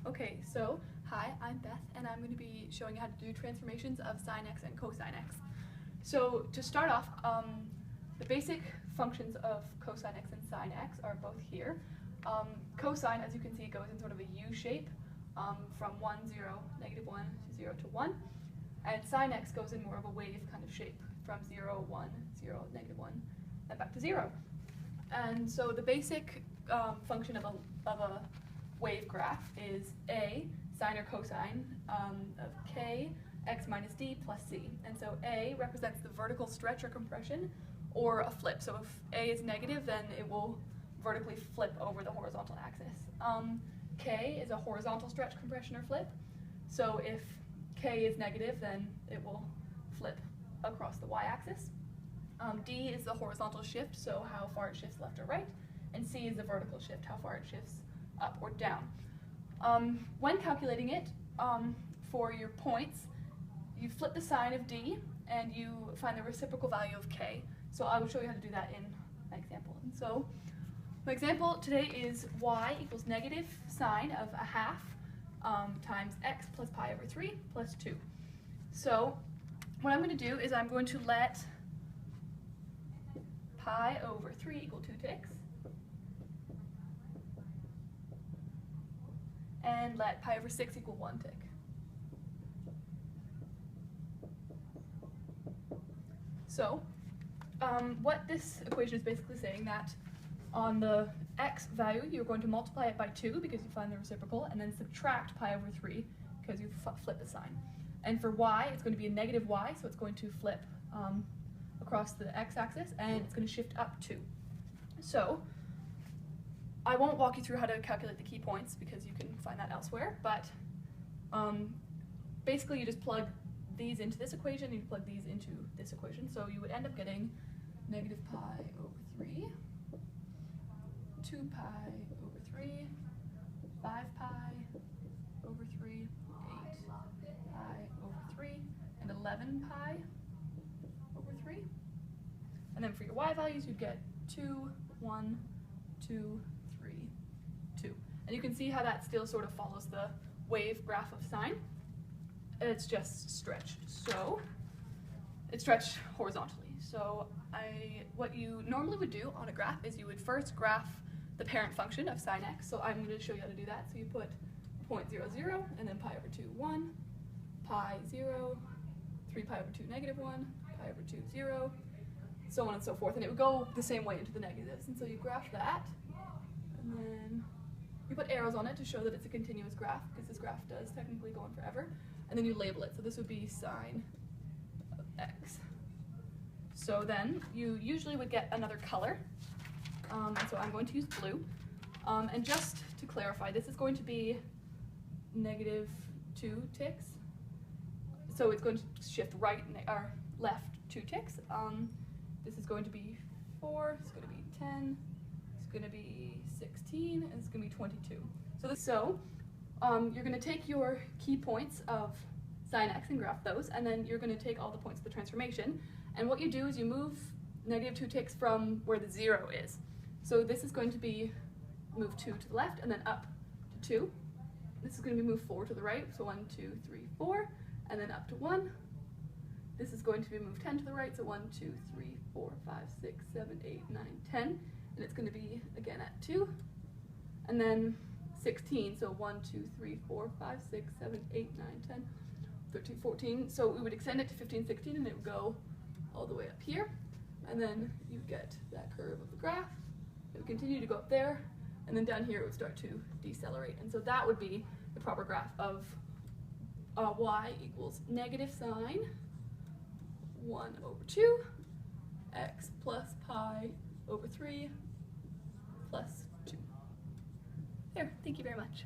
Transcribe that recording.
Okay, so hi, I'm Beth, and I'm going to be showing you how to do transformations of sin x and cosine x. So to start off, the basic functions of cosine x and sin x are both here. Cosine, as you can see, goes in sort of a U shape from 1, 0, negative 1 to 0 to 1. And sin x goes in more of a wave kind of shape from 0, 1, 0, negative 1, and back to 0. And so the basic function of a wave graph is A, sine or cosine of k x minus d plus c. And so A represents the vertical stretch or compression, or a flip. So if A is negative, then it will vertically flip over the horizontal axis. K is a horizontal stretch, compression, or flip. So if K is negative, then it will flip across the y-axis. D is the horizontal shift, so how far it shifts left or right. And C is the vertical shift, how far it shifts up or down. When calculating it, for your points, you flip the sign of D and you find the reciprocal value of K. So I will show you how to do that in my example. And so my example today is y equals negative sine of a half times x plus pi over 3 plus 2. So what I'm going to do is I'm going to let pi over 3 equal 2 ticks, and let pi over 6 equal 1 tick. So what this equation is basically saying that on the x value you're going to multiply it by 2 because you find the reciprocal, and then subtract pi over 3 because you flip the sign. And for y, it's going to be a negative y, so it's going to flip across the x-axis, and it's going to shift up 2. So I won't walk you through how to calculate the key points because you can find that elsewhere, but basically you just plug these into this equation, and you plug these into this equation, so you would end up getting negative pi over 3, 2 pi over 3, 5 pi over 3, 8 pi over 3, and 11 pi over 3. And then for your y values, you'd get 2, 1, 2, 3, 2. And you can see how that still sort of follows the wave graph of sine. It's just stretched. So it's stretched horizontally. So what you normally would do on a graph is you would first graph the parent function of sine x. So I'm going to show you how to do that. So you put 0.0, 0, and then pi over 2, 1, pi 0, 3 pi over 2, negative 1, pi over 2, 0, so on and so forth. And it would go the same way into the negatives. And so you graph that, and then you put arrows on it to show that it's a continuous graph, because this graph does technically go on forever. And then you label it. So this would be sine of x. So then you usually would get another color. And so I'm going to use blue. And just to clarify, this is going to be negative 2 ticks. So it's going to shift right or left 2 ticks. This is going to be 4, it's going to be 10, it's going to be 16, and it's going to be 22. So you're going to take your key points of sine x and graph those, and then you're going to take all the points of the transformation. And what you do is you move negative 2 ticks from where the 0 is. So this is going to be move 2 to the left, and then up to 2. This is going to be move 4 to the right, so 1, 2, 3, 4, and then up to 1. This is going to be move 10 to the right, so 1, 2, 3, 4, 5, 6, 7, 8, 9, 10. And it's going to be again at 2. And then 16, so 1, 2, 3, 4, 5, 6, 7, 8, 9, 10, 13, 14. So we would extend it to 15, 16, and it would go all the way up here. And then you get that curve of the graph. It would continue to go up there, and then down here it would start to decelerate. And so that would be the proper graph of y equals negative sine 1 over 2, x plus pi over 3 plus 2. There, thank you very much.